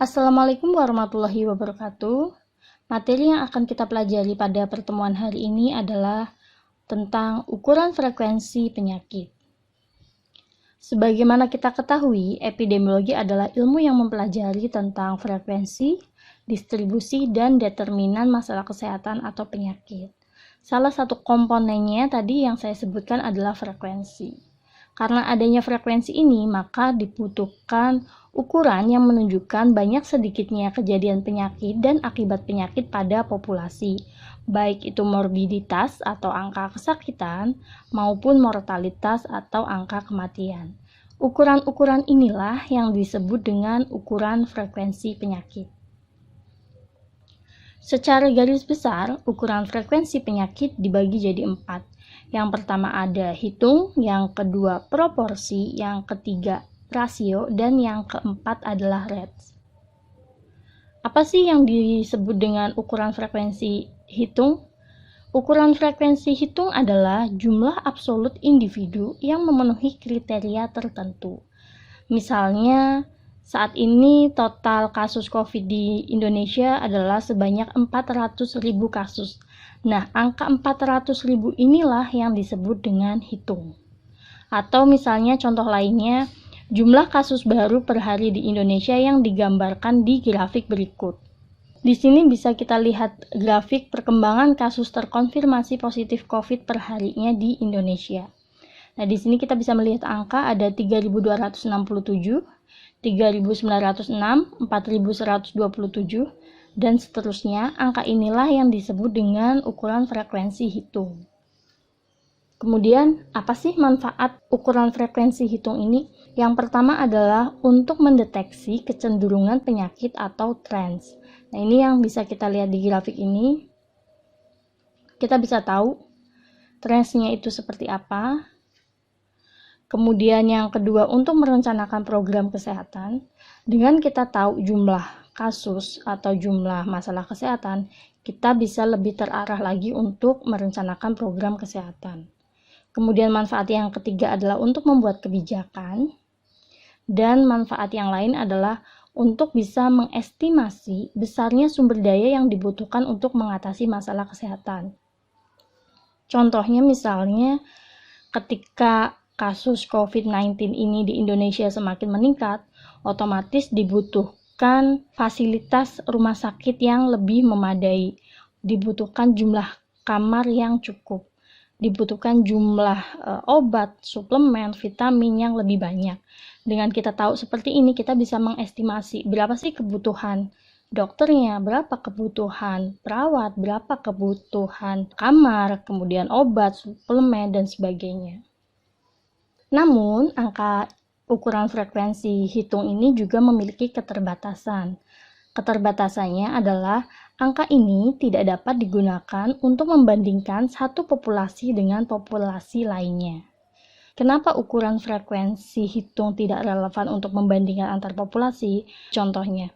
Assalamualaikum warahmatullahi wabarakatuh. Materi yang akan kita pelajari pada pertemuan hari ini adalah tentang ukuran frekuensi penyakit. Sebagaimana kita ketahui, epidemiologi adalah ilmu yang mempelajari tentang frekuensi, distribusi, dan determinan masalah kesehatan atau penyakit. Salah satu komponennya tadi yang saya sebutkan adalah frekuensi. Karena adanya frekuensi ini, maka dibutuhkan ukuran yang menunjukkan banyak sedikitnya kejadian penyakit dan akibat penyakit pada populasi, baik itu morbiditas atau angka kesakitan maupun mortalitas atau angka kematian. Ukuran-ukuran inilah yang disebut dengan ukuran frekuensi penyakit. Secara garis besar, ukuran frekuensi penyakit dibagi jadi 4. Yang pertama ada hitung, yang kedua proporsi, yang ketiga rasio, dan yang keempat adalah rates. Apa sih yang disebut dengan ukuran frekuensi hitung? Ukuran frekuensi hitung adalah jumlah absolut individu yang memenuhi kriteria tertentu. Misalnya, saat ini total kasus COVID di Indonesia adalah sebanyak 400.000 kasus. Nah, angka 400.000 inilah yang disebut dengan hitung. Atau misalnya contoh lainnya, jumlah kasus baru per hari di Indonesia yang digambarkan di grafik berikut. Di sini bisa kita lihat grafik perkembangan kasus terkonfirmasi positif COVID per harinya di Indonesia. Nah, di sini kita bisa melihat angka ada 3.267, 3.906, 4.127, dan seterusnya. Angka inilah yang disebut dengan ukuran frekuensi hitung. Kemudian, apa sih manfaat ukuran frekuensi hitung ini? Yang pertama adalah untuk mendeteksi kecenderungan penyakit atau trends. Nah, ini yang bisa kita lihat di grafik ini. Kita bisa tahu trendsnya itu seperti apa. Kemudian yang kedua, untuk merencanakan program kesehatan, dengan kita tahu jumlah kasus atau jumlah masalah kesehatan, kita bisa lebih terarah lagi untuk merencanakan program kesehatan. Kemudian manfaat yang ketiga adalah untuk membuat kebijakan, dan manfaat yang lain adalah untuk bisa mengestimasi besarnya sumber daya yang dibutuhkan untuk mengatasi masalah kesehatan. Contohnya misalnya ketika kasus COVID-19 ini di Indonesia semakin meningkat, otomatis dibutuhkan fasilitas rumah sakit yang lebih memadai, dibutuhkan jumlah kamar yang cukup, dibutuhkan jumlah obat, suplemen, vitamin yang lebih banyak. Dengan kita tahu seperti ini, kita bisa mengestimasi berapa sih kebutuhan dokternya, berapa kebutuhan perawat, berapa kebutuhan kamar, kemudian obat, suplemen, dan sebagainya. Namun, angka ukuran frekuensi hitung ini juga memiliki keterbatasan. Keterbatasannya adalah angka ini tidak dapat digunakan untuk membandingkan satu populasi dengan populasi lainnya. Kenapa ukuran frekuensi hitung tidak relevan untuk membandingkan antar populasi? Contohnya,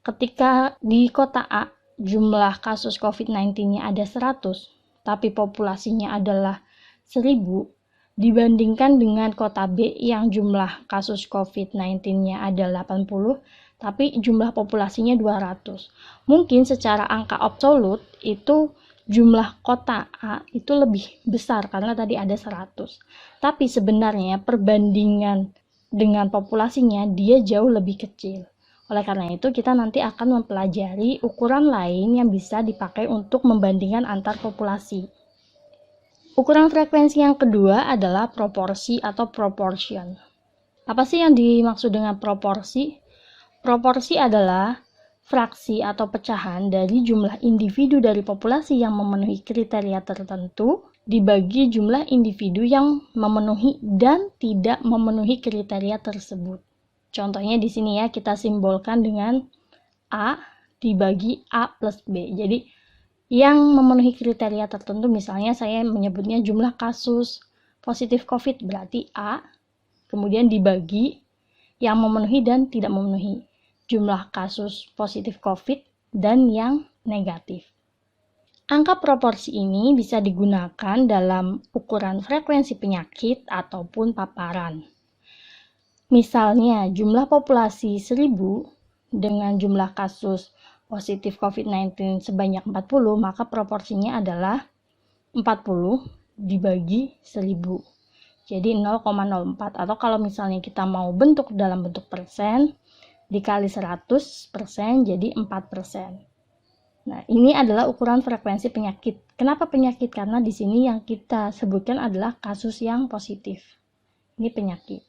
ketika di kota A jumlah kasus COVID-19-nya ada 100, tapi populasinya adalah 1000, dibandingkan dengan kota B yang jumlah kasus COVID-19-nya ada 80, tapi jumlah populasinya 200. Mungkin secara angka absolut itu jumlah kota A itu lebih besar karena tadi ada 100. Tapi sebenarnya perbandingan dengan populasinya dia jauh lebih kecil. Oleh karena itu kita nanti akan mempelajari ukuran lain yang bisa dipakai untuk membandingkan antar populasi. Ukuran frekuensi yang kedua adalah proporsi atau proportion. Apa sih yang dimaksud dengan proporsi? Proporsi adalah fraksi atau pecahan dari jumlah individu dari populasi yang memenuhi kriteria tertentu dibagi jumlah individu yang memenuhi dan tidak memenuhi kriteria tersebut. Contohnya di sini ya, kita simbolkan dengan A dibagi A plus B. Jadi yang memenuhi kriteria tertentu, misalnya saya menyebutnya jumlah kasus positif COVID, berarti A, kemudian dibagi yang memenuhi dan tidak memenuhi, jumlah kasus positif COVID dan yang negatif. Angka proporsi ini bisa digunakan dalam ukuran frekuensi penyakit ataupun paparan. Misalnya jumlah populasi 1000 dengan jumlah kasus positif COVID-19 sebanyak 40, maka proporsinya adalah 40 dibagi 1000. Jadi 0,04, atau kalau misalnya kita mau bentuk dalam bentuk persen, dikali 100% jadi 4%. Nah, ini adalah ukuran frekuensi penyakit. Kenapa penyakit? Karena di sini yang kita sebutkan adalah kasus yang positif. Ini penyakit.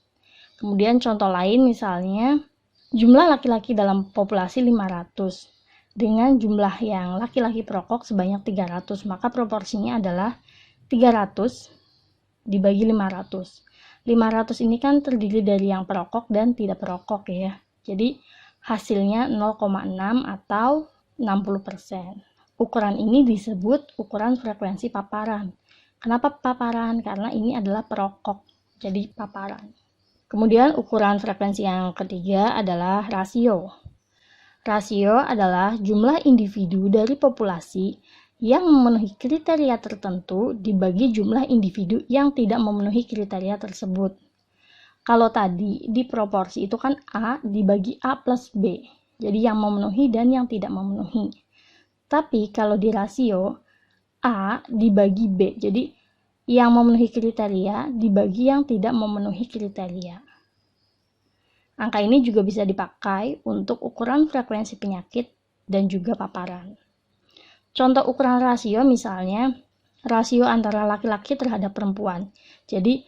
Kemudian contoh lain misalnya, jumlah laki-laki dalam populasi 500 dengan jumlah yang laki-laki perokok sebanyak 300, maka proporsinya adalah 300 dibagi 500. 500 ini kan terdiri dari yang perokok dan tidak perokok ya. Jadi hasilnya 0,6 atau 60%. Ukuran ini disebut ukuran frekuensi paparan. Kenapa paparan? Karena ini adalah perokok, jadi paparan. Kemudian ukuran frekuensi yang ketiga adalah rasio. Rasio adalah jumlah individu dari populasi yang memenuhi kriteria tertentu dibagi jumlah individu yang tidak memenuhi kriteria tersebut. Kalau tadi di proporsi itu kan A dibagi A plus B, jadi yang memenuhi dan yang tidak memenuhi. Tapi kalau di rasio, A dibagi B, jadi yang memenuhi kriteria dibagi yang tidak memenuhi kriteria. Angka ini juga bisa dipakai untuk ukuran frekuensi penyakit dan juga paparan. Contoh ukuran rasio misalnya, rasio antara laki-laki terhadap perempuan. Jadi,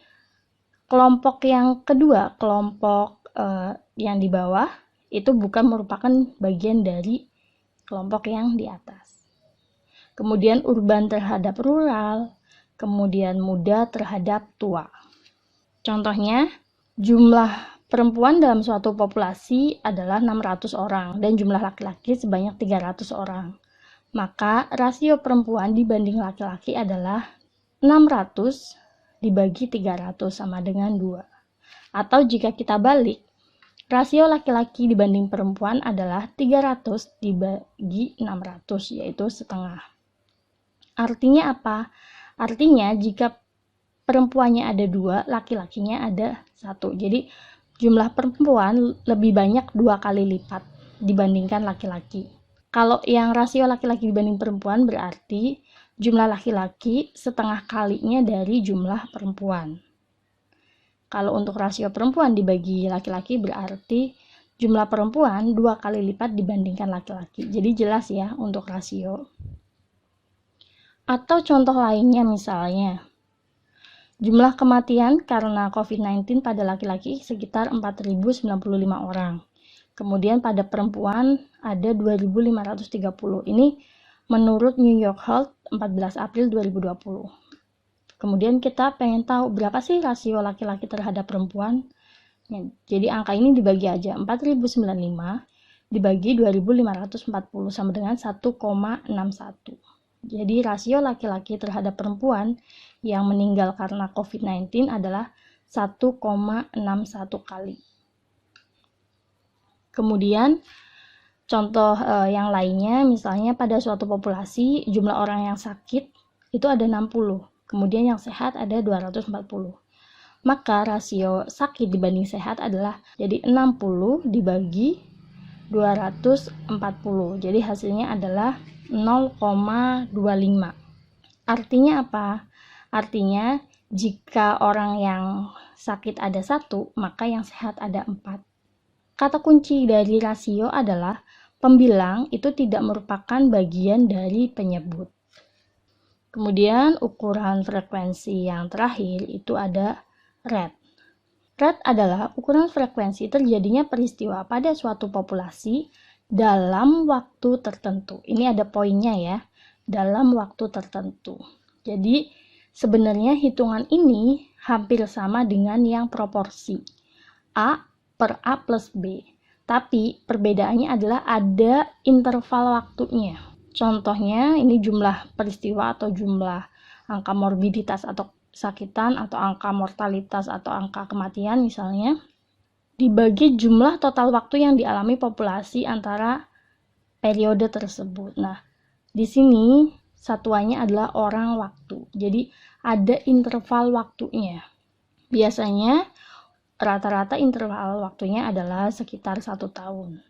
kelompok yang kedua, kelompok yang di bawah, itu bukan merupakan bagian dari kelompok yang di atas. Kemudian urban terhadap rural, kemudian muda terhadap tua. Contohnya, jumlah perempuan dalam suatu populasi adalah 600 orang dan jumlah laki-laki sebanyak 300 orang. Maka rasio perempuan dibanding laki-laki adalah 600 dibagi 300 sama dengan 2. Atau jika kita balik, rasio laki-laki dibanding perempuan adalah 300 dibagi 600, yaitu setengah. Artinya apa? Artinya jika perempuannya ada 2, laki-lakinya ada 1. Jadi jumlah perempuan lebih banyak 2 kali lipat dibandingkan laki-laki. Kalau yang rasio laki-laki dibanding perempuan berarti jumlah laki-laki setengah kalinya dari jumlah perempuan. Kalau untuk rasio perempuan dibagi laki-laki berarti jumlah perempuan 2 kali lipat dibandingkan laki-laki. Jadi jelas ya untuk rasio. Atau contoh lainnya misalnya, jumlah kematian karena COVID-19 pada laki-laki sekitar 4.095 orang. Kemudian pada perempuan ada 2.530. Ini menurut New York Health 14 April 2020. Kemudian kita pengen tahu berapa sih rasio laki-laki terhadap perempuan. Ya, jadi angka ini dibagi aja. 4.095 dibagi 2.540 sama dengan 1,61. Jadi rasio laki-laki terhadap perempuan yang meninggal karena COVID-19 adalah 1,61 kali. Kemudian contoh yang lainnya, misalnya pada suatu populasi jumlah orang yang sakit itu ada 60, kemudian yang sehat ada 240. Maka rasio sakit dibanding sehat adalah jadi 60 dibagi 240. Jadi hasilnya adalah 0,25. Artinya apa? Artinya jika orang yang sakit ada 1, maka yang sehat ada 4. Kata kunci dari rasio adalah pembilang itu tidak merupakan bagian dari penyebut. Kemudian ukuran frekuensi yang terakhir itu ada rate. Rate adalah ukuran frekuensi terjadinya peristiwa pada suatu populasi dalam waktu tertentu. Ini ada poinnya ya, dalam waktu tertentu. Jadi sebenarnya hitungan ini hampir sama dengan yang proporsi A per A plus B. Tapi perbedaannya adalah ada interval waktunya. Contohnya ini jumlah peristiwa atau jumlah angka morbiditas atau kesakitan atau angka mortalitas atau angka kematian misalnya dibagi jumlah total waktu yang dialami populasi antara periode tersebut. Nah, di sini satuannya adalah orang waktu. Jadi ada interval waktunya. Biasanya rata-rata interval waktunya adalah sekitar 1 tahun.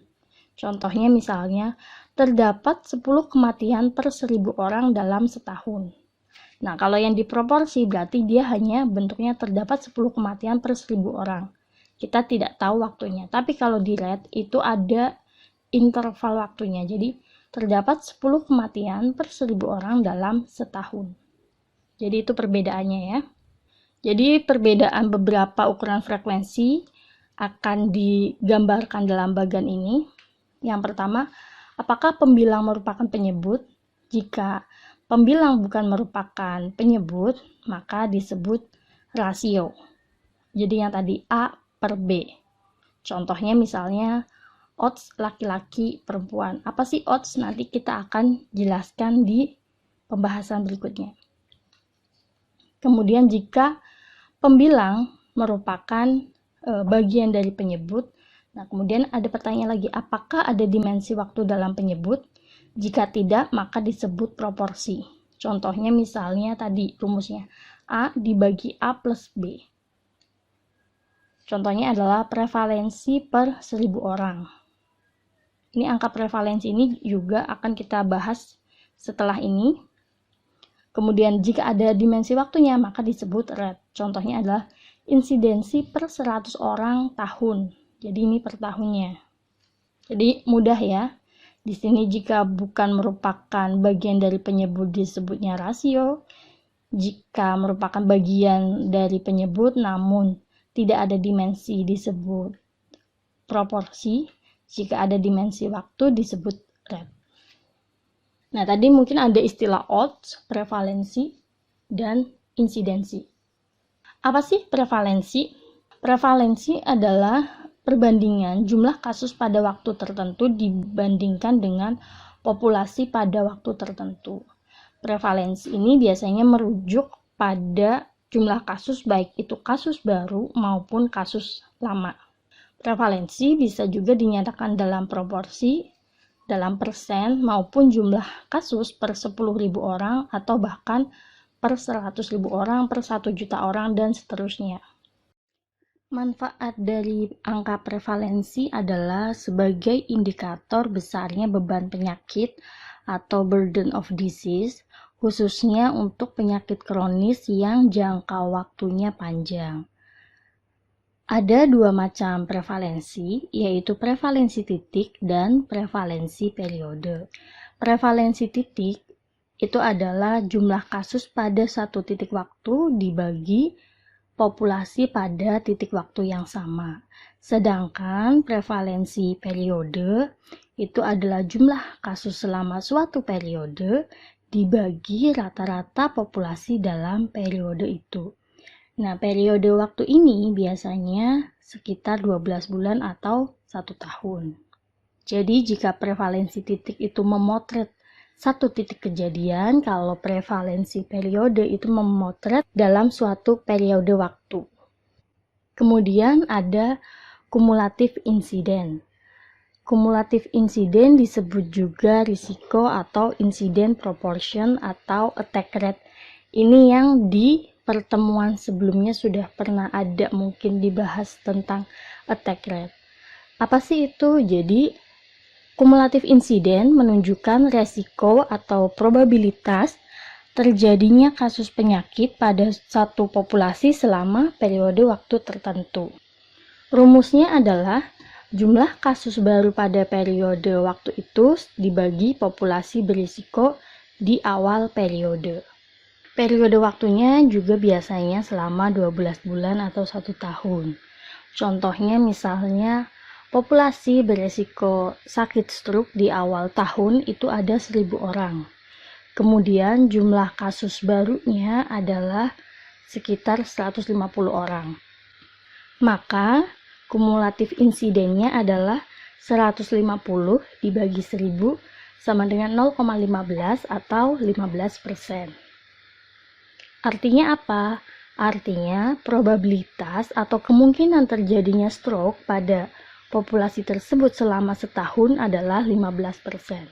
Contohnya misalnya, terdapat 10 kematian per 1000 orang dalam setahun. Nah, kalau yang diproporsi berarti dia hanya bentuknya terdapat 10 kematian per 1000 orang. Kita tidak tahu waktunya. Tapi kalau di rate itu ada interval waktunya. Jadi, terdapat 10 kematian per 1000 orang dalam setahun. Jadi, itu perbedaannya ya. Jadi, perbedaan beberapa ukuran frekuensi akan digambarkan dalam bagian ini. Yang pertama, apakah pembilang merupakan penyebut? Jika pembilang bukan merupakan penyebut, maka disebut rasio. Jadi yang tadi A per B. Contohnya misalnya odds laki-laki perempuan. Apa sih odds? Nanti kita akan jelaskan di pembahasan berikutnya. Kemudian jika pembilang merupakan bagian dari penyebut, nah kemudian ada pertanyaan lagi, apakah ada dimensi waktu dalam penyebut? Jika tidak, maka disebut proporsi. Contohnya misalnya tadi rumusnya A dibagi A plus B. Contohnya adalah prevalensi per 1000 orang. Ini angka prevalensi ini juga akan kita bahas setelah ini. Kemudian jika ada dimensi waktunya, maka disebut rate. Contohnya adalah insidensi per 100 orang tahun. Jadi ini per tahunnya. Jadi mudah ya. Di sini jika bukan merupakan bagian dari penyebut disebutnya rasio. Jika merupakan bagian dari penyebut namun tidak ada dimensi disebut proporsi. Jika ada dimensi waktu disebut rate. Nah, tadi mungkin ada istilah odds, prevalensi, dan insidensi. Apa sih prevalensi? Prevalensi adalah perbandingan jumlah kasus pada waktu tertentu dibandingkan dengan populasi pada waktu tertentu. Prevalensi ini biasanya merujuk pada jumlah kasus, baik itu kasus baru maupun kasus lama. Prevalensi bisa juga dinyatakan dalam proporsi, dalam persen, maupun jumlah kasus per 10.000 orang atau bahkan per 100.000 orang, per 1 juta orang, dan seterusnya. Manfaat dari angka prevalensi adalah sebagai indikator besarnya beban penyakit atau burden of disease, khususnya untuk penyakit kronis yang jangka waktunya panjang. Ada dua macam prevalensi, yaitu prevalensi titik dan prevalensi periode. Prevalensi titik itu adalah jumlah kasus pada satu titik waktu dibagi populasi pada titik waktu yang sama. Sedangkan prevalensi periode itu adalah jumlah kasus selama suatu periode dibagi rata-rata populasi dalam periode itu. Nah, periode waktu ini biasanya sekitar 12 bulan atau 1 tahun. Jadi, jika prevalensi titik itu memotret satu titik kejadian, kalau prevalensi periode itu memotret dalam suatu periode waktu. Kemudian ada kumulatif insiden. Kumulatif insiden disebut juga risiko atau insiden proportion atau attack rate. Ini yang di pertemuan sebelumnya sudah pernah ada mungkin dibahas tentang attack rate. Apa sih itu? Jadi, kumulatif insiden menunjukkan resiko atau probabilitas terjadinya kasus penyakit pada satu populasi selama periode waktu tertentu. Rumusnya adalah jumlah kasus baru pada periode waktu itu dibagi populasi berisiko di awal periode. Periode waktunya juga biasanya selama 12 bulan atau 1 tahun. Contohnya misalnya populasi beresiko sakit stroke di awal tahun itu ada 1000 orang. Kemudian jumlah kasus barunya adalah sekitar 150 orang. Maka kumulatif insidennya adalah 150 dibagi 1000 sama dengan 0,15 atau 15%. Artinya apa? Artinya probabilitas atau kemungkinan terjadinya stroke pada populasi tersebut selama setahun adalah 15%.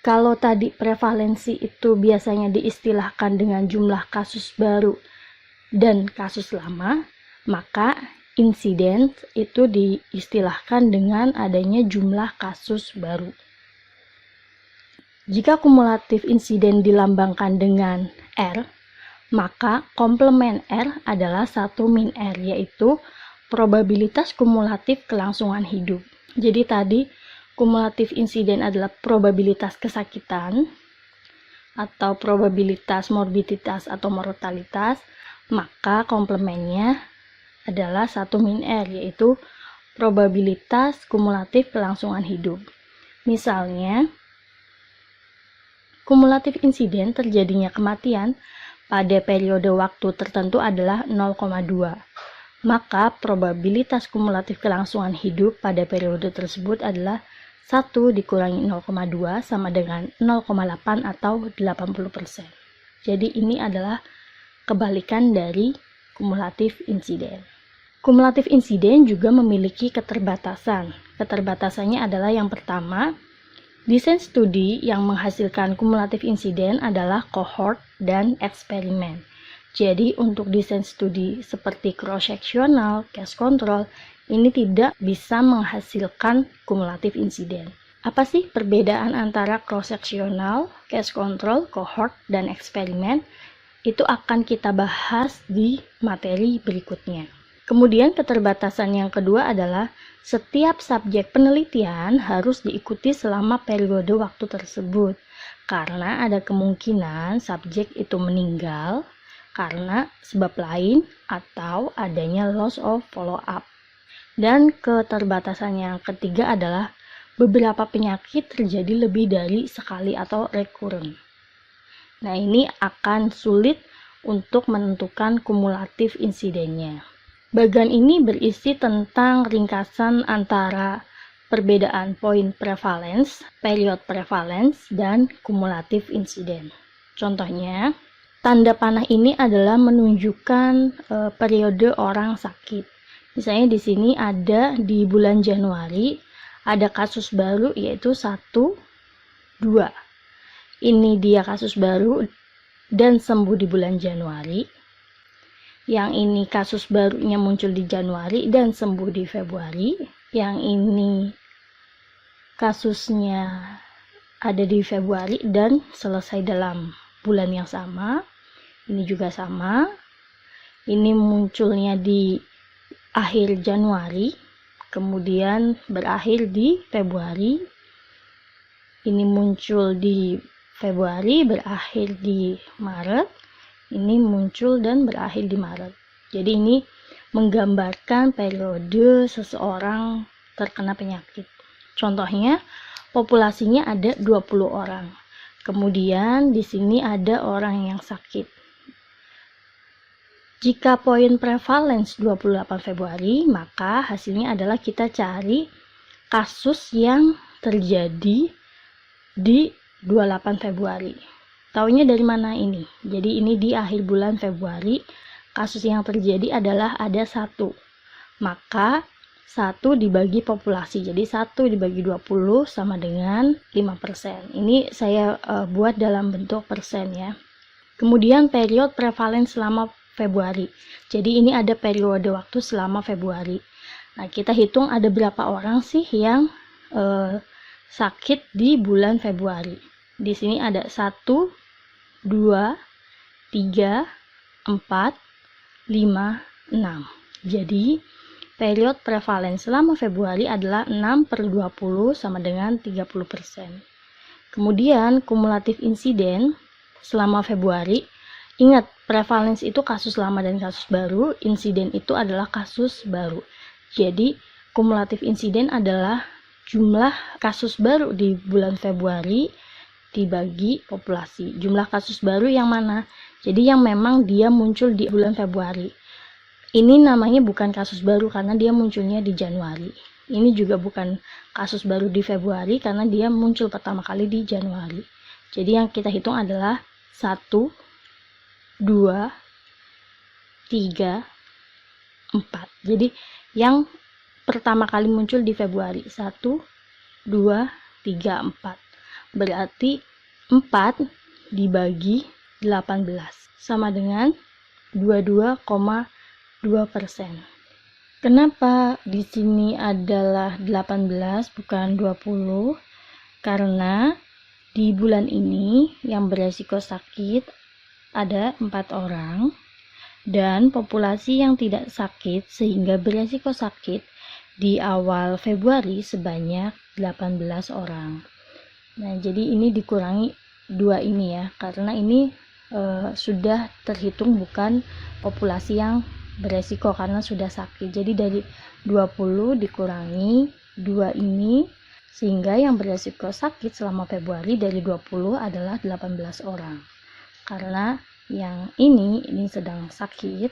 Kalau tadi prevalensi itu biasanya diistilahkan dengan jumlah kasus baru dan kasus lama, maka insiden itu diistilahkan dengan adanya jumlah kasus baru. Jika kumulatif insiden dilambangkan dengan R, maka komplement R adalah 1 min R, yaitu probabilitas kumulatif kelangsungan hidup. Jadi tadi kumulatif insiden adalah probabilitas kesakitan atau probabilitas morbiditas atau mortalitas, maka komplemennya adalah 1 min R, yaitu probabilitas kumulatif kelangsungan hidup. Misalnya, kumulatif insiden terjadinya kematian pada periode waktu tertentu adalah 0,2. Maka probabilitas kumulatif kelangsungan hidup pada periode tersebut adalah 1 dikurangi 0,2 sama dengan 0,8 atau 80%. Jadi ini adalah kebalikan dari kumulatif insiden. Kumulatif insiden juga memiliki keterbatasan. Keterbatasannya adalah yang pertama, desain studi yang menghasilkan kumulatif insiden adalah cohort dan eksperimen. Jadi untuk desain studi seperti cross-sectional, case control, ini tidak bisa menghasilkan kumulatif insiden. Apa sih perbedaan antara cross-sectional, case control, cohort, dan eksperimen? Itu akan kita bahas di materi berikutnya. Kemudian keterbatasan yang kedua adalah setiap subjek penelitian harus diikuti selama periode waktu tersebut, karena ada kemungkinan subjek itu meninggal karena sebab lain atau adanya loss of follow-up. Dan keterbatasan yang ketiga adalah beberapa penyakit terjadi lebih dari sekali atau recurrent. Nah, ini akan sulit untuk menentukan kumulatif insidennya. Bagian ini berisi tentang ringkasan antara perbedaan poin prevalence, period prevalence, dan kumulatif insiden. Contohnya, tanda panah ini adalah menunjukkan periode orang sakit. Misalnya di sini ada di bulan Januari, ada kasus baru yaitu 1, 2. Ini dia kasus baru dan sembuh di bulan Januari. Yang ini kasus barunya muncul di Januari dan sembuh di Februari. Yang ini kasusnya ada di Februari dan selesai dalam bulan yang sama. Ini juga sama. Ini munculnya di akhir Januari, kemudian berakhir di Februari. Ini muncul di Februari, berakhir di Maret. Ini muncul dan berakhir di Maret. Jadi ini menggambarkan periode seseorang terkena penyakit. Contohnya, populasinya ada 20 orang. Kemudian di sini ada orang yang sakit. Jika poin prevalence 28 Februari, maka hasilnya adalah kita cari kasus yang terjadi di 28 Februari. Taunya dari mana ini? Jadi ini di akhir bulan Februari, kasus yang terjadi adalah ada 1. Maka 1 dibagi populasi. Jadi 1 dibagi 20 sama dengan 5%. Ini saya buat dalam bentuk persen ya. Kemudian period prevalence selama Februari. Jadi ini ada periode waktu selama Februari. Nah, kita hitung ada berapa orang sih yang sakit di bulan Februari. Di sini ada 1, 2, 3, 4, 5, 6. Jadi, period prevalence selama Februari adalah 6/20 sama dengan 30%. Kemudian, kumulatif insiden selama Februari. Ingat, prevalence itu kasus lama dan kasus baru, insiden itu adalah kasus baru. Jadi, kumulatif insiden adalah jumlah kasus baru di bulan Februari dibagi populasi. Jumlah kasus baru yang mana? Jadi yang memang dia muncul di bulan Februari. Ini namanya bukan kasus baru karena dia munculnya di Januari. Ini juga bukan kasus baru di Februari karena dia muncul pertama kali di Januari. Jadi yang kita hitung adalah 1, 2, 3, 4. Jadi yang pertama kali muncul di Februari. 1, 2, 3, 4. Berarti 4 dibagi 18 sama dengan 22,2%. Kenapa di sini adalah 18 bukan 20? Karena di bulan ini yang beresiko sakit ada 4 orang dan populasi yang tidak sakit sehingga beresiko sakit di awal Februari sebanyak 18 orang. Nah, jadi ini dikurangi 2 ini ya, karena ini sudah terhitung bukan populasi yang beresiko karena sudah sakit. Jadi dari 20 dikurangi 2 ini, sehingga yang beresiko sakit selama Februari dari 20 adalah 18 orang. Karena yang ini sedang sakit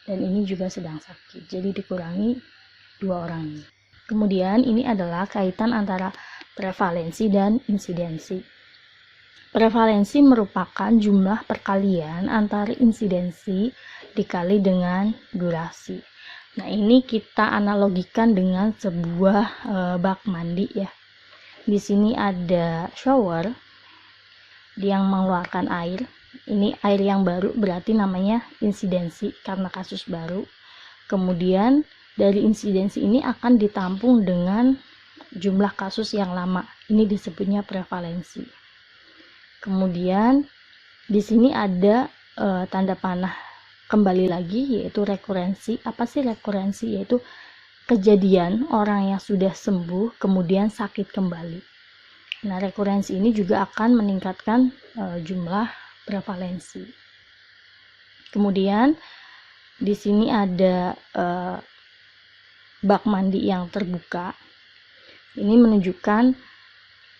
dan ini juga sedang sakit. Jadi dikurangi 2 orang ini. Kemudian ini adalah kaitan antara prevalensi dan insidensi. Prevalensi merupakan jumlah perkalian antara insidensi dikali dengan durasi. Nah, ini kita analogikan dengan sebuah bak mandi ya. Di sini ada shower yang mengeluarkan air. Ini air yang baru, berarti namanya insidensi karena kasus baru. Kemudian dari insidensi ini akan ditampung dengan jumlah kasus yang lama. Ini disebutnya prevalensi. Kemudian di sini ada tanda panah kembali lagi, yaitu rekurensi. Apa sih rekurensi? Yaitu kejadian orang yang sudah sembuh kemudian sakit kembali. Nah, rekurensi ini juga akan meningkatkan jumlah prevalensi. Kemudian di sini ada bak mandi yang terbuka. Ini menunjukkan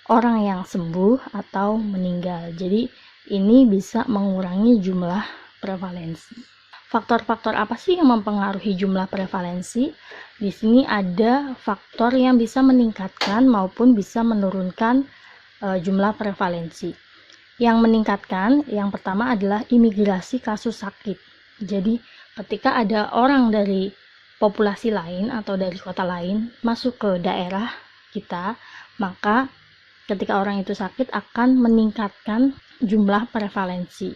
orang yang sembuh atau meninggal. Jadi ini bisa mengurangi jumlah prevalensi. Faktor-faktor apa sih yang mempengaruhi jumlah prevalensi? Di sini ada faktor yang bisa meningkatkan maupun bisa menurunkan jumlah prevalensi. Yang meningkatkan, yang pertama adalah imigrasi kasus sakit. Jadi ketika ada orang dari populasi lain atau dari kota lain masuk ke daerah kita, maka ketika orang itu sakit akan meningkatkan jumlah prevalensi.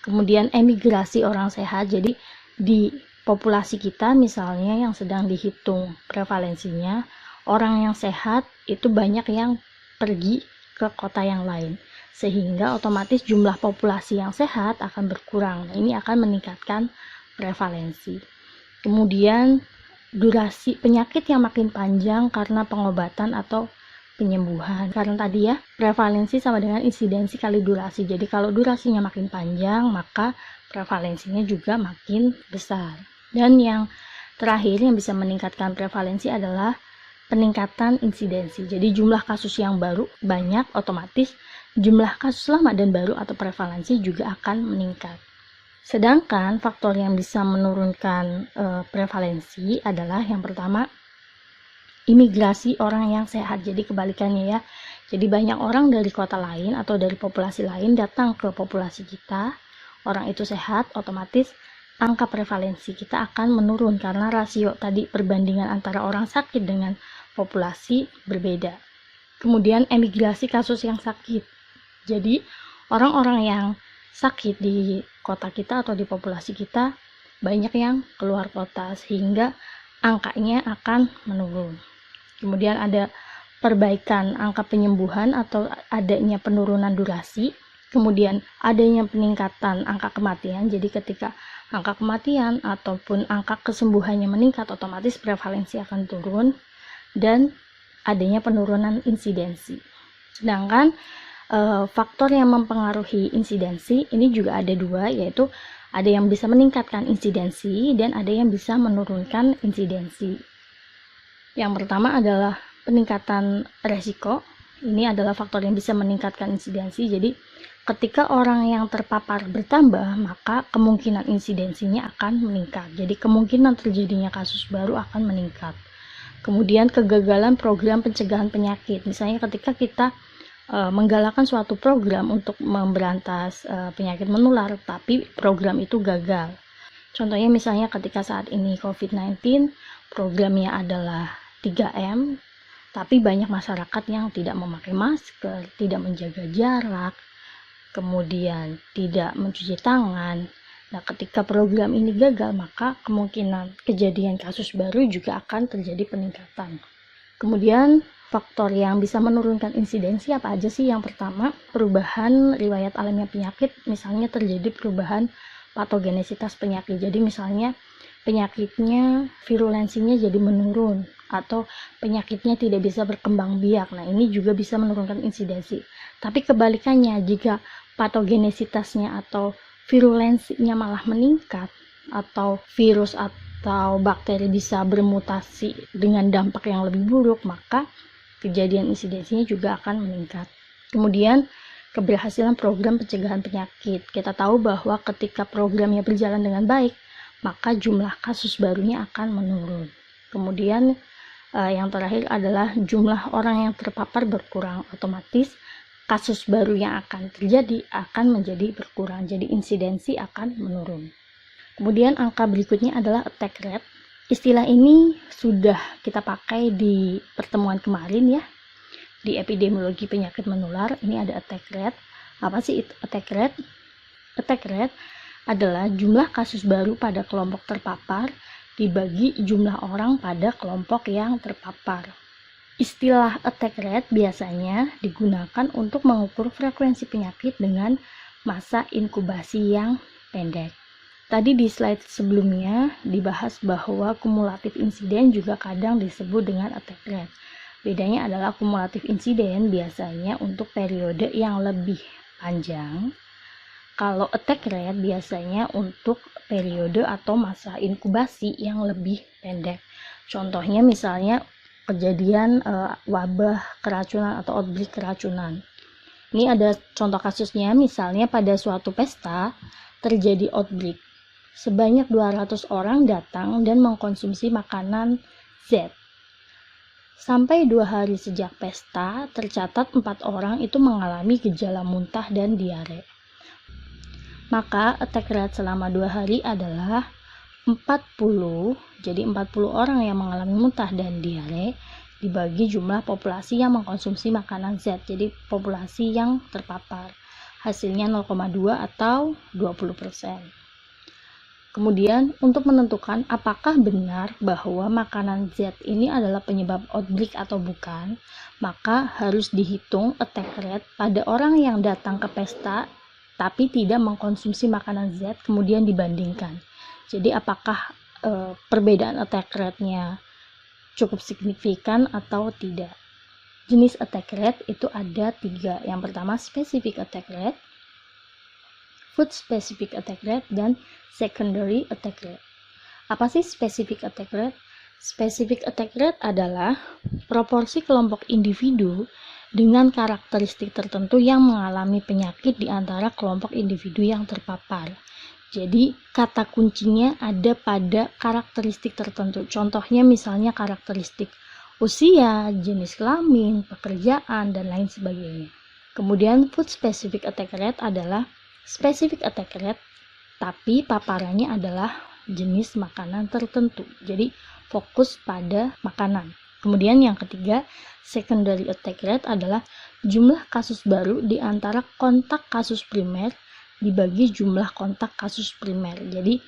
Kemudian emigrasi orang sehat, jadi di populasi kita misalnya yang sedang dihitung prevalensinya, orang yang sehat itu banyak yang pergi ke kota yang lain, sehingga otomatis jumlah populasi yang sehat akan berkurang. Nah, ini akan meningkatkan prevalensi. Kemudian durasi penyakit yang makin panjang karena pengobatan atau penyembuhan. Karena tadi ya, prevalensi sama dengan insidensi kali durasi. Jadi kalau durasinya makin panjang, maka prevalensinya juga makin besar. Dan yang terakhir yang bisa meningkatkan prevalensi adalah peningkatan insidensi. Jadi jumlah kasus yang baru banyak, otomatis jumlah kasus lama dan baru atau prevalensi juga akan meningkat. Sedangkan faktor yang bisa menurunkan prevalensi adalah yang pertama, imigrasi orang yang sehat. Jadi kebalikannya ya. Jadi banyak orang dari kota lain atau dari populasi lain datang ke populasi kita. Orang itu sehat, otomatis angka prevalensi kita akan menurun karena rasio tadi perbandingan antara orang sakit dengan populasi berbeda. Kemudian emigrasi kasus yang sakit. Jadi orang-orang yang sakit di kota kita atau di populasi kita banyak yang keluar kota sehingga angkanya akan menurun. Kemudian ada perbaikan angka penyembuhan atau adanya penurunan durasi. Kemudian adanya peningkatan angka kematian. Jadi ketika angka kematian ataupun angka kesembuhannya meningkat, otomatis prevalensi akan turun. Dan adanya penurunan insidensi. Sedangkan faktor yang mempengaruhi insidensi ini juga ada dua, yaitu ada yang bisa meningkatkan insidensi dan ada yang bisa menurunkan insidensi. Yang pertama adalah peningkatan resiko. Ini adalah faktor yang bisa meningkatkan insidensi. Jadi ketika orang yang terpapar bertambah, maka kemungkinan insidensinya akan meningkat. Jadi kemungkinan terjadinya kasus baru akan meningkat. Kemudian kegagalan program pencegahan penyakit. Misalnya ketika kita menggalakkan suatu program untuk memberantas penyakit menular, tapi program itu gagal. Contohnya misalnya ketika saat ini COVID-19, programnya adalah 3M, tapi banyak masyarakat yang tidak memakai masker, tidak menjaga jarak, kemudian tidak mencuci tangan. Nah, ketika program ini gagal, maka kemungkinan kejadian kasus baru juga akan terjadi peningkatan. Kemudian, faktor yang bisa menurunkan insidensi apa aja sih? Yang pertama, perubahan riwayat alamiah penyakit, misalnya terjadi perubahan patogenesitas penyakit. Jadi misalnya penyakitnya virulensinya jadi menurun atau penyakitnya tidak bisa berkembang biak. Nah, ini juga bisa menurunkan insidensi. Tapi kebalikannya, jika patogenesitasnya atau virulensinya malah meningkat atau virus atau bakteri bisa bermutasi dengan dampak yang lebih buruk, maka kejadian insidensinya juga akan meningkat. Kemudian keberhasilan program pencegahan penyakit. Kita tahu bahwa ketika programnya berjalan dengan baik, maka jumlah kasus barunya akan menurun. Kemudian yang terakhir adalah jumlah orang yang terpapar berkurang, otomatis kasus baru yang akan terjadi akan menjadi berkurang, jadi insidensi akan menurun. Kemudian angka berikutnya adalah attack rate. Istilah ini sudah kita pakai di pertemuan kemarin ya, di epidemiologi penyakit menular. Ini ada attack rate. Apa sih attack rate? Attack rate adalah jumlah kasus baru pada kelompok terpapar dibagi jumlah orang pada kelompok yang terpapar. Istilah attack rate biasanya digunakan untuk mengukur frekuensi penyakit dengan masa inkubasi yang pendek. Tadi di slide sebelumnya dibahas bahwa kumulatif insiden juga kadang disebut dengan attack rate. Bedanya adalah kumulatif insiden biasanya untuk periode yang lebih panjang. Kalau attack rate biasanya untuk periode atau masa inkubasi yang lebih pendek. Contohnya misalnya kejadian wabah keracunan atau outbreak keracunan. Ini ada contoh kasusnya, misalnya pada suatu pesta terjadi outbreak. Sebanyak 200 orang datang dan mengkonsumsi makanan Z. Sampai 2 hari sejak pesta, tercatat 4 orang itu mengalami gejala muntah dan diare. Maka attack rate selama 2 hari adalah 40, jadi 40 orang yang mengalami muntah dan diare dibagi jumlah populasi yang mengkonsumsi makanan Z, jadi populasi yang terpapar. Hasilnya 0,2 atau 20%. Kemudian untuk menentukan apakah benar bahwa makanan Z ini adalah penyebab outbreak atau bukan, maka harus dihitung attack rate pada orang yang datang ke pesta tapi tidak mengkonsumsi makanan Z, kemudian dibandingkan. Jadi apakah perbedaan attack rate-nya cukup signifikan atau tidak. Jenis attack rate itu ada 3. Yang pertama specific attack rate, food specific attack rate, dan secondary attack rate. Apa sih specific attack rate? Specific attack rate adalah proporsi kelompok individu dengan karakteristik tertentu yang mengalami penyakit di antara kelompok individu yang terpapar. Jadi kata kuncinya ada pada karakteristik tertentu. Contohnya misalnya karakteristik usia, jenis kelamin, pekerjaan, dan lain sebagainya. Kemudian food specific attack rate adalah specific attack rate, tapi paparannya adalah jenis makanan tertentu. Jadi fokus pada makanan. Kemudian yang ketiga, secondary attack rate adalah jumlah kasus baru di antara kontak kasus primer dibagi jumlah kontak kasus primer. Jadi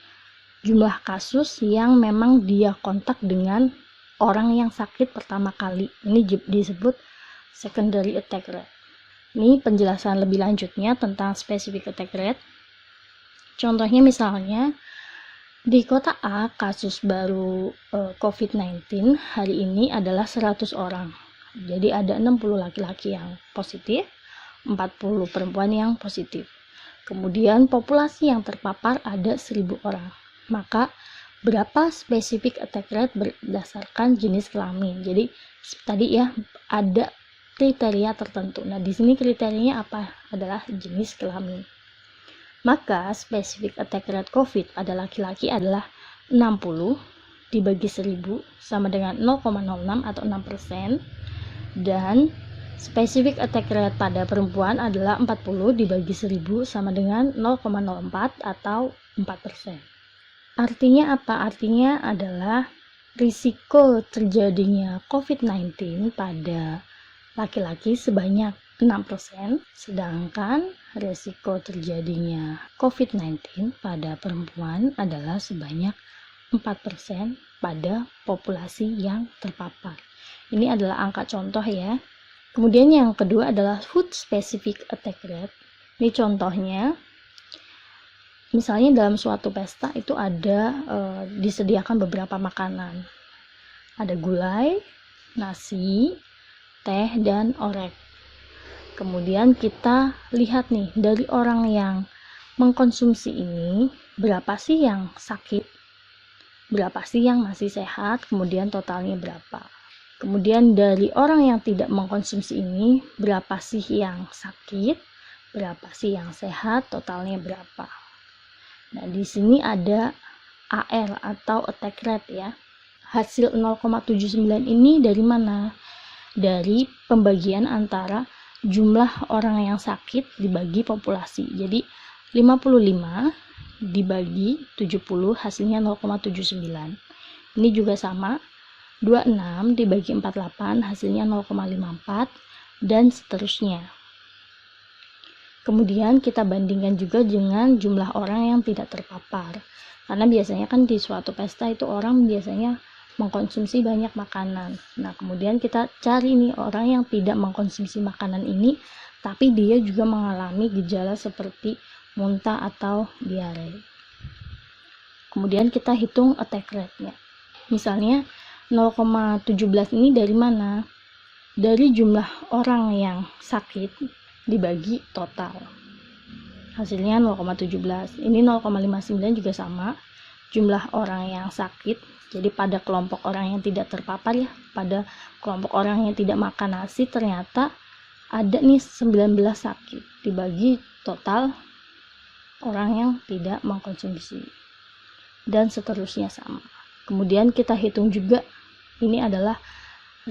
jumlah kasus yang memang dia kontak dengan orang yang sakit pertama kali. Ini disebut secondary attack rate. Ini penjelasan lebih lanjutnya tentang specific attack rate. Contohnya misalnya di kota A kasus baru COVID-19 hari ini adalah 100 orang. Jadi ada 60 laki-laki yang positif, 40 perempuan yang positif. Kemudian populasi yang terpapar ada 1000 orang. Maka berapa specific attack rate berdasarkan jenis kelamin. Jadi tadi ya ada kriteria tertentu. Nah, di sini kriterianya apa? Adalah jenis kelamin. Maka specific attack rate COVID pada laki-laki adalah 60 dibagi 1000 sama dengan 0,06 atau 6%. Dan specific attack rate pada perempuan adalah 40 dibagi 1000 sama dengan 0,04 atau 4%. Artinya apa? Artinya adalah risiko terjadinya COVID-19 pada laki-laki sebanyak 6%, sedangkan resiko terjadinya COVID-19 pada perempuan adalah sebanyak 4% pada populasi yang terpapar. Ini adalah angka contoh ya. Kemudian yang kedua adalah food specific attack rate. Ini contohnya, misalnya dalam suatu pesta itu ada disediakan beberapa makanan. Ada gulai, nasi, teh, dan orek. Kemudian kita lihat nih, dari orang yang mengkonsumsi ini, berapa sih yang sakit, berapa sih yang masih sehat, kemudian totalnya berapa. Kemudian dari orang yang tidak mengkonsumsi ini, berapa sih yang sakit, berapa sih yang sehat, totalnya berapa. Nah, di sini ada AR atau attack rate ya. Hasil 0,79 ini dari mana? Dari pembagian antara jumlah orang yang sakit dibagi populasi. Jadi 55 dibagi 70 hasilnya 0,79. Ini juga sama. 26 dibagi 48 hasilnya 0,54 dan seterusnya. Kemudian kita bandingkan juga dengan jumlah orang yang tidak terpapar. Karena biasanya kan di suatu pesta itu orang biasanya mengkonsumsi banyak makanan. Nah, kemudian kita cari nih orang yang tidak mengkonsumsi makanan ini, tapi dia juga mengalami gejala seperti muntah atau diare. Kemudian kita hitung attack rate-nya. Misalnya 0,17 ini dari mana? Dari jumlah orang yang sakit dibagi total. Hasilnya 0,17. Ini 0,59 juga sama. Jumlah orang yang sakit, jadi pada kelompok orang yang tidak terpapar ya, pada kelompok orang yang tidak makan nasi ternyata ada nih 19 sakit dibagi total orang yang tidak mengkonsumsi, dan seterusnya sama. Kemudian kita hitung juga, ini adalah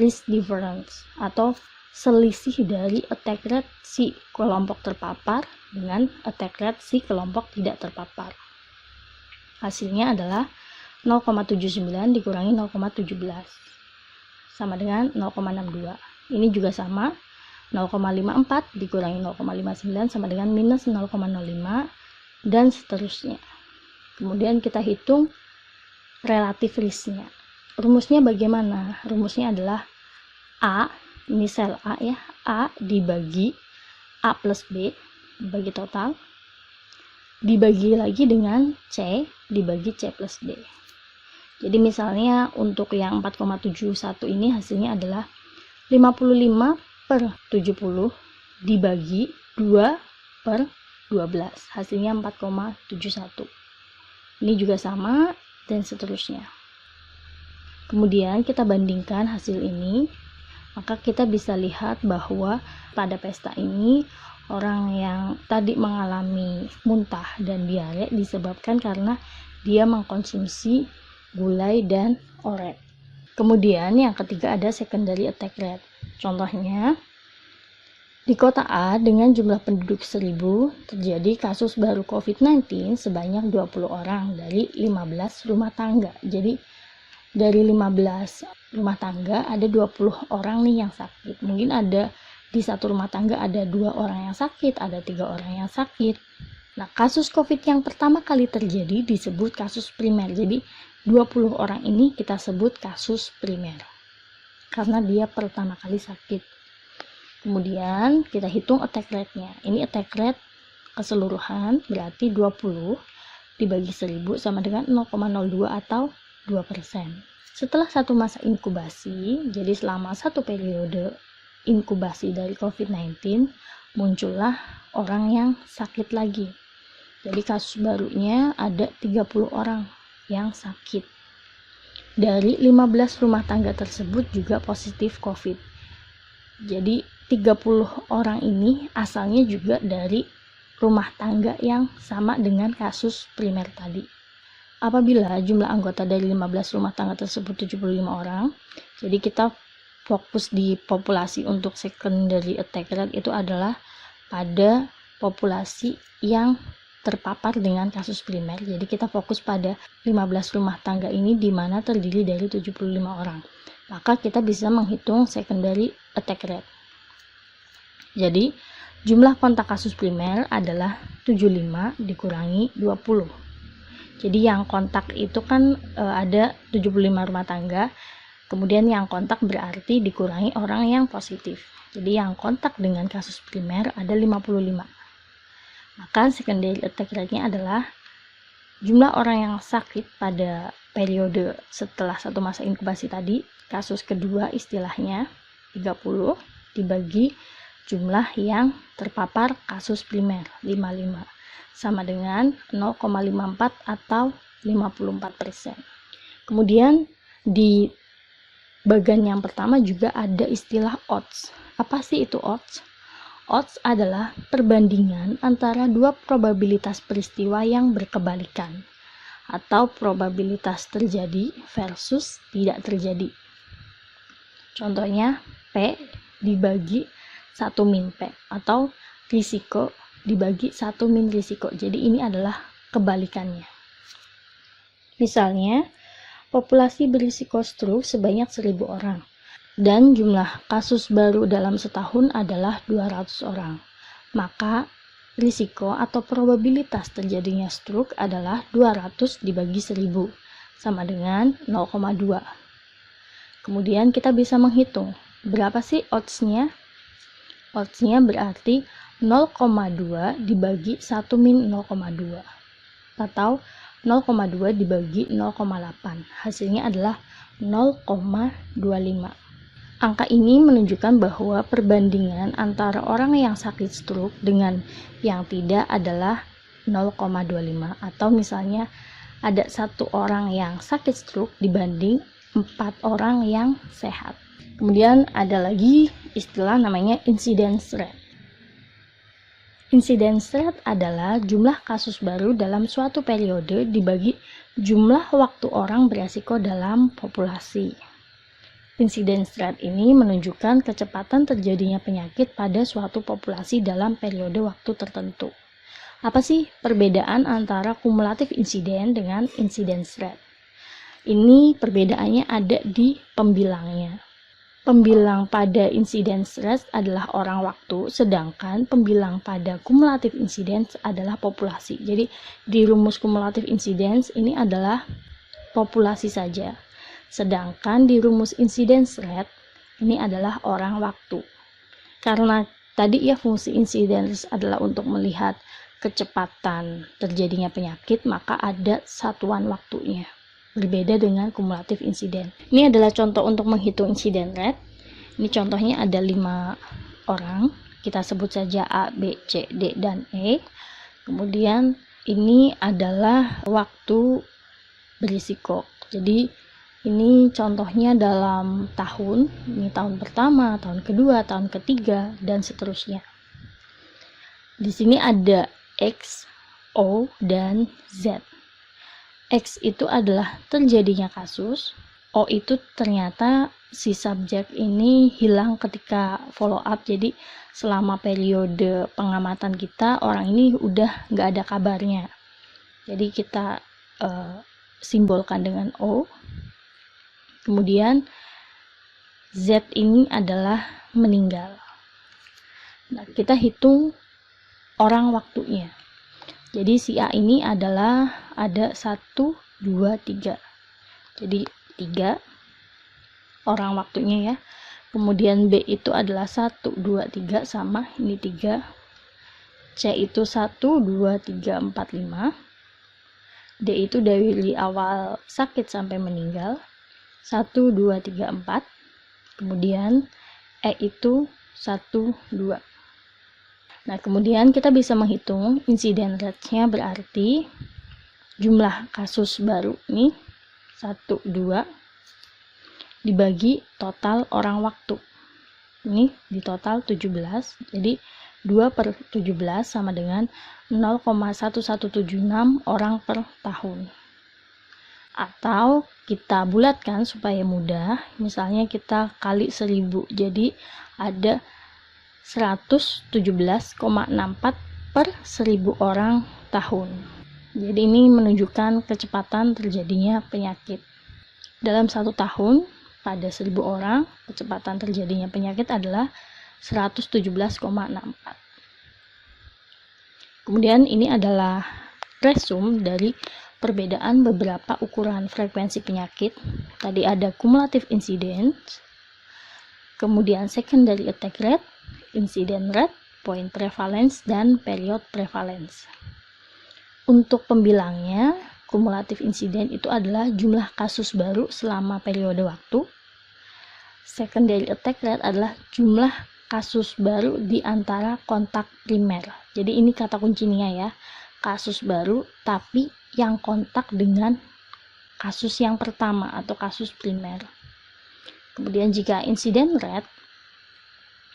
risk difference atau selisih dari attack rate si kelompok terpapar dengan attack rate si kelompok tidak terpapar. Hasilnya adalah 0,79 dikurangi 0,17 sama dengan 0,62. Ini juga sama, 0,54 dikurangi 0,59 sama dengan minus 0,05 dan seterusnya. Kemudian kita hitung relatif risknya. Rumusnya bagaimana? Rumusnya adalah A, ini sel A ya, A dibagi A plus B bagi total, dibagi lagi dengan C dibagi C plus D. Jadi misalnya untuk yang 4,71 ini hasilnya adalah 55/70 dibagi 2/12, hasilnya 4,71. Ini juga sama dan seterusnya. Kemudian kita bandingkan hasil ini, maka kita bisa lihat bahwa pada pesta ini orang yang tadi mengalami muntah dan diare disebabkan karena dia mengkonsumsi gulai dan orek. Kemudian yang ketiga ada secondary attack rate. Contohnya, di kota A dengan jumlah penduduk 1000 terjadi kasus baru COVID-19 sebanyak 20 orang dari 15 rumah tangga. Jadi dari 15 rumah tangga ada 20 orang nih yang sakit. Mungkin ada di satu rumah tangga ada 2 orang yang sakit, ada 3 orang yang sakit. Nah, kasus COVID yang pertama kali terjadi disebut kasus primer. Jadi 20 orang ini kita sebut kasus primer karena dia pertama kali sakit. Kemudian kita hitung attack rate-nya. Ini attack rate keseluruhan berarti 20 dibagi 1000 sama dengan 0,02 atau 2%. Setelah satu masa inkubasi, jadi selama satu periode inkubasi dari COVID-19, muncullah orang yang sakit lagi. Jadi kasus barunya ada 30 orang yang sakit. Dari 15 rumah tangga tersebut juga positif COVID. Jadi 30 orang ini asalnya juga dari rumah tangga yang sama dengan kasus primer tadi. Apabila jumlah anggota dari 15 rumah tangga tersebut 75 orang, jadi kita fokus di populasi untuk secondary attack rate itu adalah pada populasi yang terpapar dengan kasus primer. Jadi kita fokus pada 15 rumah tangga ini di mana terdiri dari 75 orang. Maka kita bisa menghitung secondary attack rate. Jadi, jumlah kontak kasus primer adalah 75 dikurangi 20. Jadi yang kontak itu kan ada 75 rumah tangga, kemudian yang kontak berarti dikurangi orang yang positif. Jadi yang kontak dengan kasus primer ada 55. Maka secondary attack rate-nya adalah jumlah orang yang sakit pada periode setelah satu masa inkubasi tadi, kasus kedua istilahnya 30 dibagi jumlah yang terpapar kasus primer 55 sama dengan 0,54 atau 54%. Kemudian di bagian yang pertama juga ada istilah odds. Apa sih itu odds? Odds adalah perbandingan antara dua probabilitas peristiwa yang berkebalikan atau probabilitas terjadi versus tidak terjadi. Contohnya P dibagi 1 min P atau risiko dibagi 1 min risiko. Jadi ini adalah kebalikannya. Misalnya, populasi berisiko stroke sebanyak 1000 orang dan jumlah kasus baru dalam setahun adalah 200 orang. Maka risiko atau probabilitas terjadinya stroke adalah 200 dibagi 1000 sama dengan 0,2. Kemudian kita bisa menghitung berapa sih odds-nya? Odds-nya berarti 0,2 dibagi 1 min 0,2 atau 0,2 dibagi 0,8. Hasilnya adalah 0,25. Angka ini menunjukkan bahwa perbandingan antara orang yang sakit stroke dengan yang tidak adalah 0,25 atau misalnya ada 1 orang yang sakit stroke dibanding 4 orang yang sehat. Kemudian ada lagi istilah namanya incidence rate. Incidence rate adalah jumlah kasus baru dalam suatu periode dibagi jumlah waktu orang beresiko dalam populasi. Incidence rate ini menunjukkan kecepatan terjadinya penyakit pada suatu populasi dalam periode waktu tertentu. Apa sih perbedaan antara kumulatif insiden dengan incidence rate? Ini perbedaannya ada di pembilangnya. Pembilang pada incidence rate adalah orang waktu, sedangkan pembilang pada cumulative incidence adalah populasi. Jadi di rumus cumulative incidence ini adalah populasi saja. Sedangkan di rumus incidence rate ini adalah orang waktu. Karena tadi ya fungsi incidence adalah untuk melihat kecepatan terjadinya penyakit, maka ada satuan waktunya. Berbeda dengan kumulatif insiden. Ini adalah contoh untuk menghitung insiden rate. Ini contohnya ada 5 orang. Kita sebut saja A, B, C, D, dan E. Kemudian ini adalah waktu berisiko. Jadi ini contohnya dalam tahun. Ini tahun pertama, tahun kedua, tahun ketiga, dan seterusnya. Di sini ada X, O, dan Z. X itu adalah terjadinya kasus, O itu ternyata si subjek ini hilang ketika follow up, jadi selama periode pengamatan kita orang ini udah nggak ada kabarnya. Jadi kita simbolkan dengan O. Kemudian Z ini adalah meninggal. Nah, kita hitung orang waktunya. Jadi si A ini adalah ada 1, 2, 3. Jadi 3 orang waktunya ya. Kemudian B itu adalah 1, 2, 3 sama ini 3. C itu 1, 2, 3, 4, 5. D itu dari awal sakit sampai meninggal 1, 2, 3, 4. Kemudian E itu 1, 2. Nah, kemudian kita bisa menghitung insiden rate-nya, berarti jumlah kasus baru ini 1, 2 dibagi total orang waktu. Ini di total 17. Jadi 2 per 17 sama dengan 0,1176 orang per tahun. Atau kita bulatkan supaya mudah, misalnya kita kali 1000. Jadi ada 117,64 per 1000 orang tahun. Jadi ini menunjukkan kecepatan terjadinya penyakit. Dalam 1 tahun, pada 1000 orang, kecepatan terjadinya penyakit adalah 117,64. Kemudian ini adalah resume dari perbedaan beberapa ukuran frekuensi penyakit. Tadi ada cumulative incidence, kemudian secondary attack rate, incident rate, point prevalence, dan period prevalence. Untuk pembilangnya, cumulative incident itu adalah jumlah kasus baru selama periode waktu. Secondary attack rate adalah jumlah kasus baru di antara kontak primer. Jadi ini kata kuncinya ya, kasus baru tapi yang kontak dengan kasus yang pertama atau kasus primer. Kemudian jika incident rate,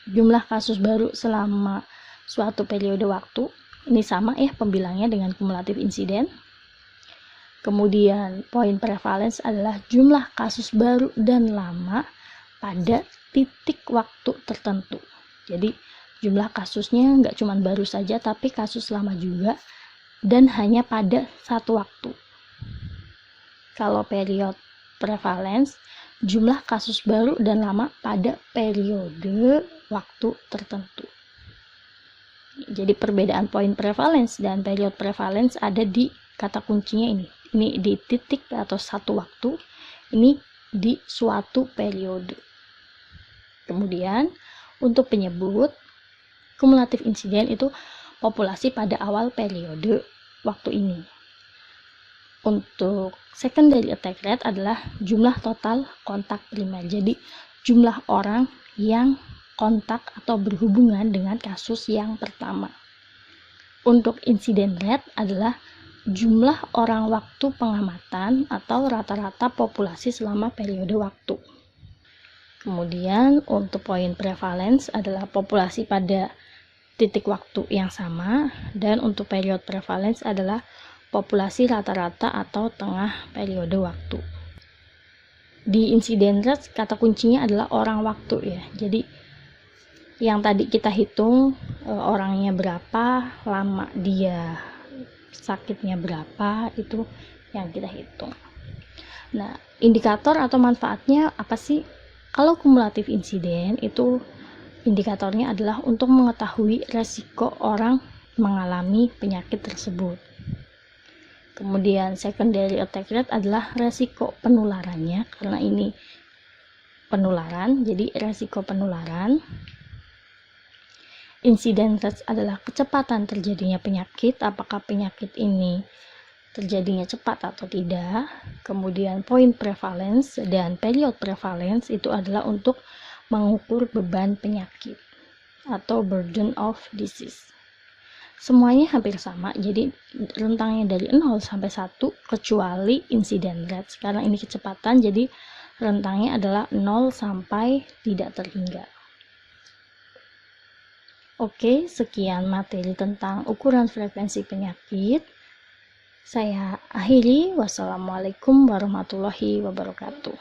jumlah kasus baru selama suatu periode waktu, ini sama ya pembilangnya dengan cumulative incident. Kemudian point prevalence adalah jumlah kasus baru dan lama pada titik waktu tertentu. Jadi jumlah kasusnya nggak cuma baru saja, tapi kasus lama juga dan hanya pada satu waktu. Kalau period prevalence, jumlah kasus baru dan lama pada periode waktu tertentu. Jadi perbedaan point prevalence dan period prevalence ada di kata kuncinya ini. Ini di titik atau satu waktu, ini di suatu periode. Kemudian untuk penyebut, cumulative incident itu populasi pada awal periode waktu ini. Untuk secondary attack rate adalah jumlah total kontak primer. Jadi jumlah orang yang kontak atau berhubungan dengan kasus yang pertama. Untuk incident rate adalah jumlah orang waktu pengamatan atau rata-rata populasi selama periode waktu. Kemudian untuk point prevalence adalah populasi pada titik waktu yang sama, dan untuk period prevalence adalah populasi rata-rata atau tengah periode waktu. Di incident rate kata kuncinya adalah orang waktu ya. Jadi yang tadi kita hitung orangnya berapa, lama dia sakitnya berapa, itu yang kita hitung. Nah, indikator atau manfaatnya apa sih? Kalau cumulative incident itu indikatornya adalah untuk mengetahui resiko orang mengalami penyakit tersebut. Kemudian secondary attack rate adalah resiko penularannya, karena ini penularan, jadi resiko penularan. Incident rate adalah kecepatan terjadinya penyakit, apakah penyakit ini terjadinya cepat atau tidak. Kemudian point prevalence dan period prevalence itu adalah untuk mengukur beban penyakit atau burden of disease. Semuanya hampir sama, jadi rentangnya dari 0 sampai 1 kecuali incident rate. Karena ini kecepatan, jadi rentangnya adalah 0 sampai tidak terhingga. Oke, sekian materi tentang ukuran frekuensi penyakit. Saya akhiri. Wassalamualaikum warahmatullahi wabarakatuh.